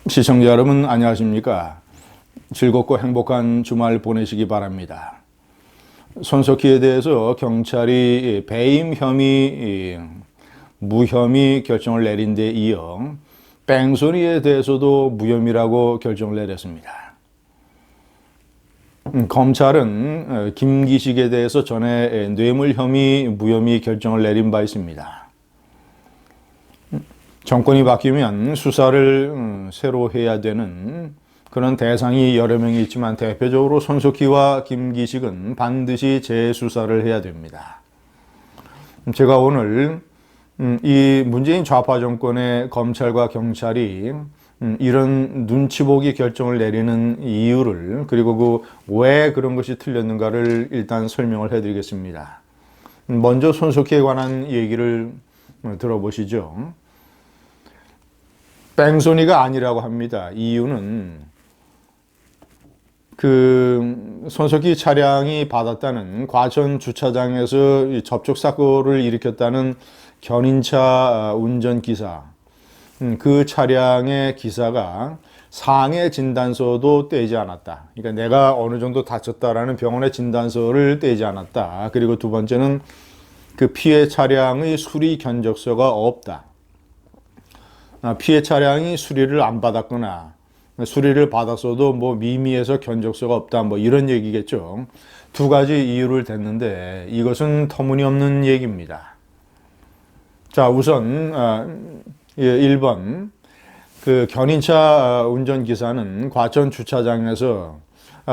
시청자 여러분 안녕하십니까? 즐겁고 행복한 주말 보내시기 바랍니다. 손석희에 대해서 경찰이 배임 혐의, 무혐의 결정을 내린 데 이어 뺑소니에 대해서도 무혐의라고 결정을 내렸습니다. 검찰은 김기식에 대해서 전에 뇌물 혐의, 무혐의 결정을 내린 바 있습니다. 정권이 바뀌면 수사를 새로 해야 되는 그런 대상이 여러 명이 있지만 대표적으로 손석희와 김기식은 반드시 재수사를 해야 됩니다. 제가 오늘 이 문재인 좌파 정권의 검찰과 경찰이 이런 눈치 보기 결정을 내리는 이유를, 그리고 왜 그런 것이 틀렸는가를 일단 설명을 해드리겠습니다. 먼저 손석희에 관한 얘기를 들어보시죠. 뺑소니가 아니라고 합니다. 이유는 손석희 차량이 받았다는 과천 주차장에서 접촉 사고를 일으켰다는 견인차 운전기사, 그 차량의 기사가 상해 진단서도 떼지 않았다. 그러니까 내가 어느 정도 다쳤다라는 병원의 진단서를 떼지 않았다. 그리고 두 번째는 그 피해 차량의 수리 견적서가 없다. 피해 차량이 수리를 안 받았거나 수리를 받았어도 미미해서 견적서가 없다, 이런 얘기겠죠. 두 가지 이유를 댔는데 이것은 터무니없는 얘기입니다. 자, 우선 1번 그 견인차 운전기사는 과천 주차장에서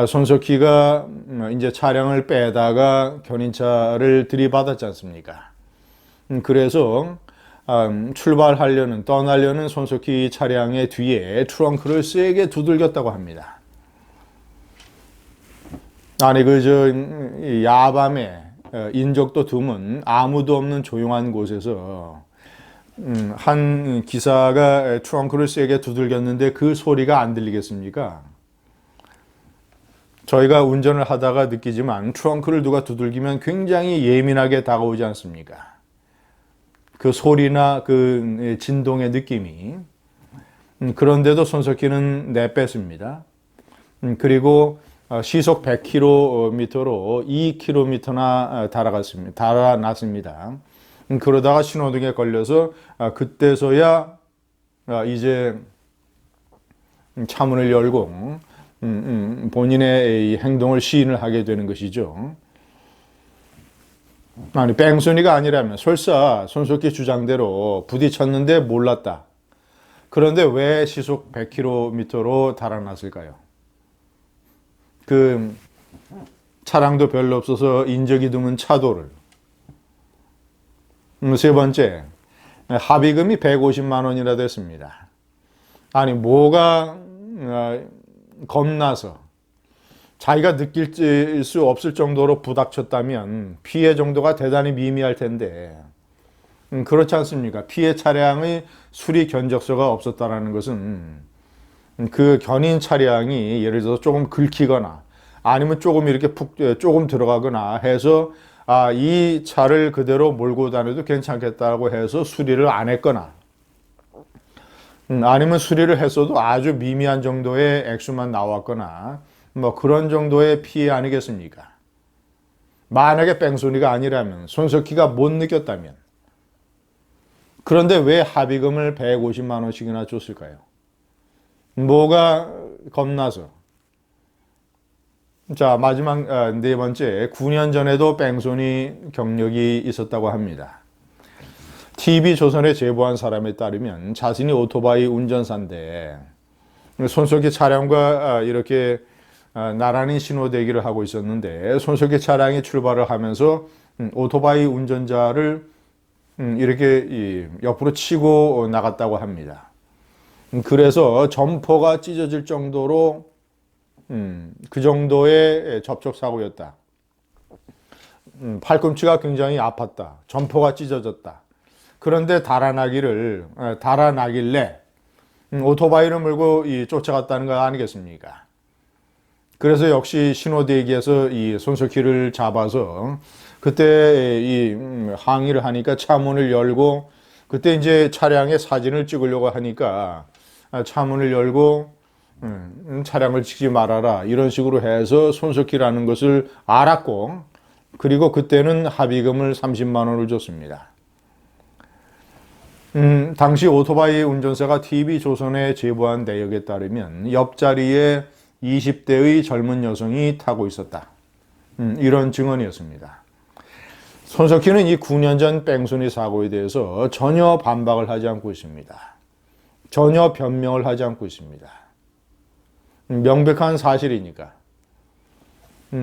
손석희가 이제 차량을 빼다가 견인차를 들이받았지 않습니까? 그래서 떠나려는 손석희 차량의 뒤에 트렁크를 세게 두들겼다고 합니다. 아니, 야밤에 인적도 드문 아무도 없는 조용한 곳에서 한 기사가 트렁크를 세게 두들겼는데 그 소리가 안 들리겠습니까? 저희가 운전을 하다가 느끼지만 트렁크를 누가 두들기면 굉장히 예민하게 다가오지 않습니까? 그 소리나 그 진동의 느낌이. 그런데도 손석희는 내뺐습니다. 그리고 시속 100km로 2km나 달아났습니다. 그러다가 신호등에 걸려서 그때서야 이제 차문을 열고 본인의 행동을 시인을 하게 되는 것이죠. 아니, 뺑소니가 아니라면 설사 손석희 주장대로 부딪혔는데 몰랐다. 그런데 왜 시속 100km로 달아났을까요? 그 차량도 별로 없어서 인적이 드문 차도를. 세 번째, 합의금이 150만 원이나 됐습니다. 아니, 뭐가 겁나서 자기가 느낄 수 없을 정도로 부닥쳤다면 피해 정도가 대단히 미미할 텐데, 그렇지 않습니까? 피해 차량의 수리 견적서가 없었다는 것은 그 견인 차량이 예를 들어서 조금 긁히거나 아니면 조금 이렇게 조금 들어가거나 해서 이 차를 그대로 몰고 다녀도 괜찮겠다고 해서 수리를 안 했거나, 아니면 수리를 했어도 아주 미미한 정도의 액수만 나왔거나 그런 정도의 피해 아니겠습니까? 만약에 뺑소니가 아니라면, 손석희가 못 느꼈다면, 그런데 왜 합의금을 150만 원씩이나 줬을까요? 뭐가 겁나서? 자, 마지막 네 번째, 9년 전에도 뺑소니 경력이 있었다고 합니다. TV조선에 제보한 사람에 따르면 자신이 오토바이 운전사인데 손석희 차량과 이렇게 나란히 신호대기를 하고 있었는데 손석희 차량이 출발을 하면서 오토바이 운전자를 이렇게 옆으로 치고 나갔다고 합니다. 그래서 점퍼가 찢어질 정도로 그 정도의 접촉사고였다. 팔꿈치가 굉장히 아팠다. 점퍼가 찢어졌다. 그런데 달아나길래 오토바이를 몰고 쫓아갔다는 거 아니겠습니까? 그래서 역시 신호대기에서 이 손석희를 잡아서 그때 항의를 하니까 차 문을 열고 그때 이제 차량의 사진을 찍으려고 하니까 차문을 열고 차량을 치지 말아라 이런 식으로 해서 손석희라는 것을 알았고, 그리고 그때는 합의금을 30만 원을 줬습니다. 당시 오토바이 운전사가 TV조선에 제보한 내역에 따르면 옆자리에 20대의 젊은 여성이 타고 있었다. 이런 증언이었습니다. 손석희는 이 9년 전 뺑소니 사고에 대해서 전혀 반박을 하지 않고 있습니다. 전혀 변명을 하지 않고 있습니다. 명백한 사실이니까.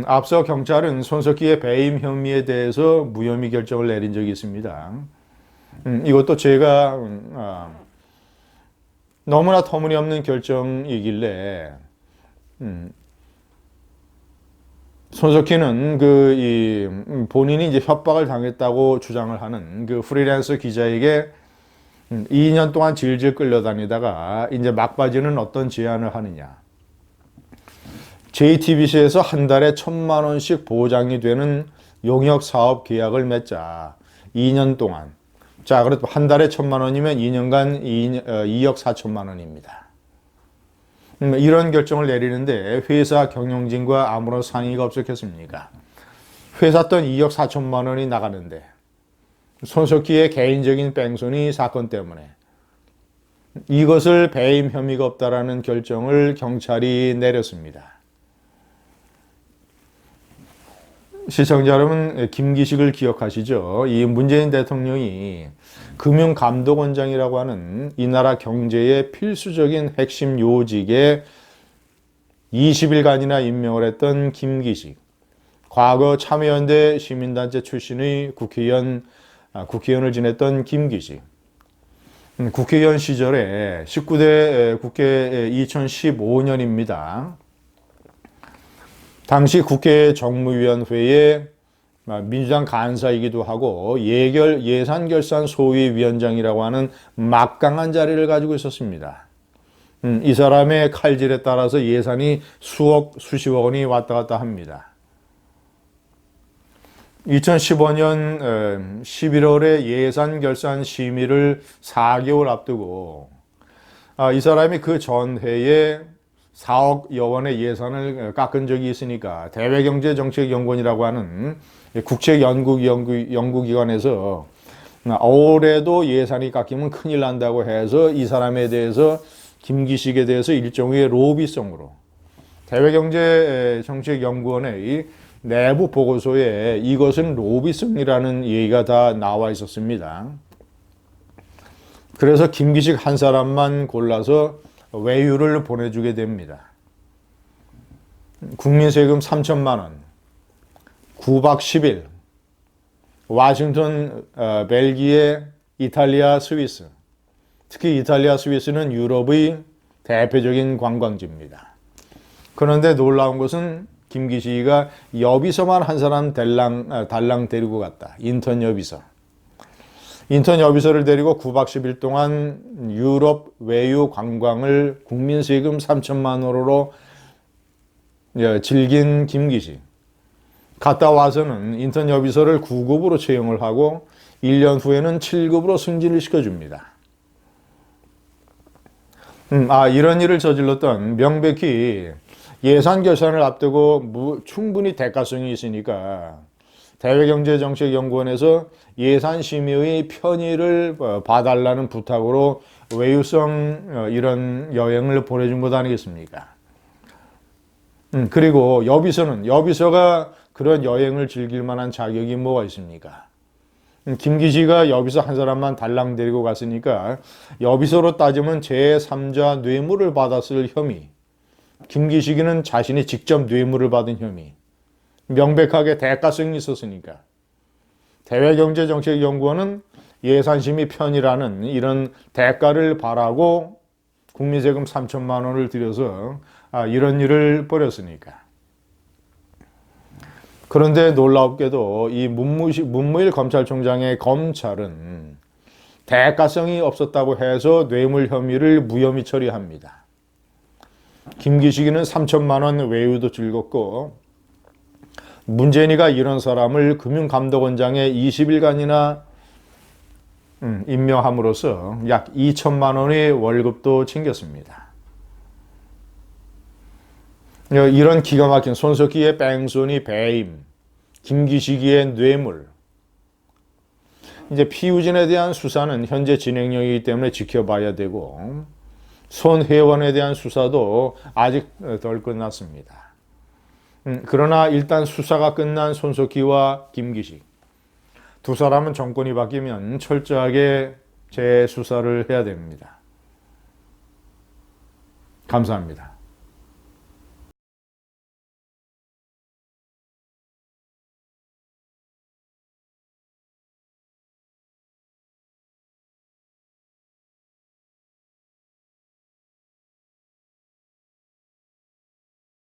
앞서 경찰은 손석희의 배임 혐의에 대해서 무혐의 결정을 내린 적이 있습니다. 이것도 제가 너무나 터무니없는 결정이길래 손석희는 본인이 이제 협박을 당했다고 주장을 하는 그 프리랜서 기자에게 2년 동안 질질 끌려다니다가 이제 막바지는 어떤 제안을 하느냐. JTBC에서 한 달에 1,000만 원씩 보장이 되는 용역 사업 계약을 맺자. 2년 동안. 자, 그래도 한 달에 1,000만 원이면 2년간 2억 4천만 원입니다. 이런 결정을 내리는데 회사 경영진과 아무런 상의가 없었겠습니까? 회사 돈 2억 4천만 원이 나가는데 손석희의 개인적인 뺑소니 사건 때문에 이것을 배임 혐의가 없다라는 결정을 경찰이 내렸습니다. 시청자 여러분, 김기식을 기억하시죠? 이 문재인 대통령이 금융감독원장이라고 하는 이 나라 경제의 필수적인 핵심 요직에 20일간이나 임명을 했던 김기식. 과거 참여연대 시민단체 출신의 국회의원을 지냈던 김기식. 국회의원 시절에 19대 국회 2015년입니다. 당시 국회 정무위원회의 민주당 간사이기도 하고 예산결산 소위위원장이라고 하는 막강한 자리를 가지고 있었습니다. 이 사람의 칼질에 따라서 예산이 수십억 원이 왔다 갔다 합니다. 2015년 11월에 예산결산 심의를 4개월 앞두고 이 사람이 그 전해에 4억여 원의 예산을 깎은 적이 있으니까 대외경제정책연구원이라고 하는 국책연구기관에서 올해도 예산이 깎이면 큰일 난다고 해서 이 사람에 대해서 김기식에 대해서 일종의 로비성으로 대외경제정책연구원의 내부 보고서에 이것은 로비성이라는 얘기가 다 나와 있었습니다. 그래서 김기식 한 사람만 골라서 외유를 보내주게 됩니다. 국민 세금 3천만 원, 9박 10일, 워싱턴, 벨기에, 이탈리아, 스위스. 특히 이탈리아, 스위스는 유럽의 대표적인 관광지입니다. 그런데 놀라운 것은 김기식이가 여비서만 한 사람 달랑 데리고 갔다. 인턴 여비서. 인턴 여비서를 데리고 9박 10일 동안 유럽 외유 관광을 국민 세금 3천만 원으로 즐긴 김기식. 갔다 와서는 인턴 여비서를 9급으로 채용을 하고 1년 후에는 7급으로 승진을 시켜줍니다. 이런 일을 저질렀던 명백히 예산 결산을 앞두고 충분히 대가성이 있으니까 대외경제정책연구원에서 예산심의의 편의를 봐달라는 부탁으로 외유성 이런 여행을 보내준 것 아니겠습니까? 그리고 여비서가 그런 여행을 즐길 만한 자격이 뭐가 있습니까? 김기식이가 여비서 한 사람만 달랑 데리고 갔으니까 여비서로 따지면 제3자 뇌물을 받았을 혐의. 김기식이는 자신이 직접 뇌물을 받은 혐의. 명백하게 대가성이 있었으니까. 대외경제정책연구원은 예산심의 편이라는 이런 대가를 바라고 국민세금 3천만 원을 들여서 이런 일을 벌였으니까. 그런데 놀랍게도 이 문무일 검찰총장의 검찰은 대가성이 없었다고 해서 뇌물 혐의를 무혐의 처리합니다. 김기식이는 3천만 원 외유도 즐겁고 문재인이가 이런 사람을 금융감독원장에 20일간이나 임명함으로써 약 2천만 원의 월급도 챙겼습니다. 이런 기가 막힌 손석희의 뺑소니 배임, 김기식의 뇌물. 이제 피우진에 대한 수사는 현재 진행형이기 때문에 지켜봐야 되고, 손혜원에 대한 수사도 아직 덜 끝났습니다. 그러나 일단 수사가 끝난 손석희와 김기식, 두 사람은 정권이 바뀌면 철저하게 재수사를 해야 됩니다. 감사합니다.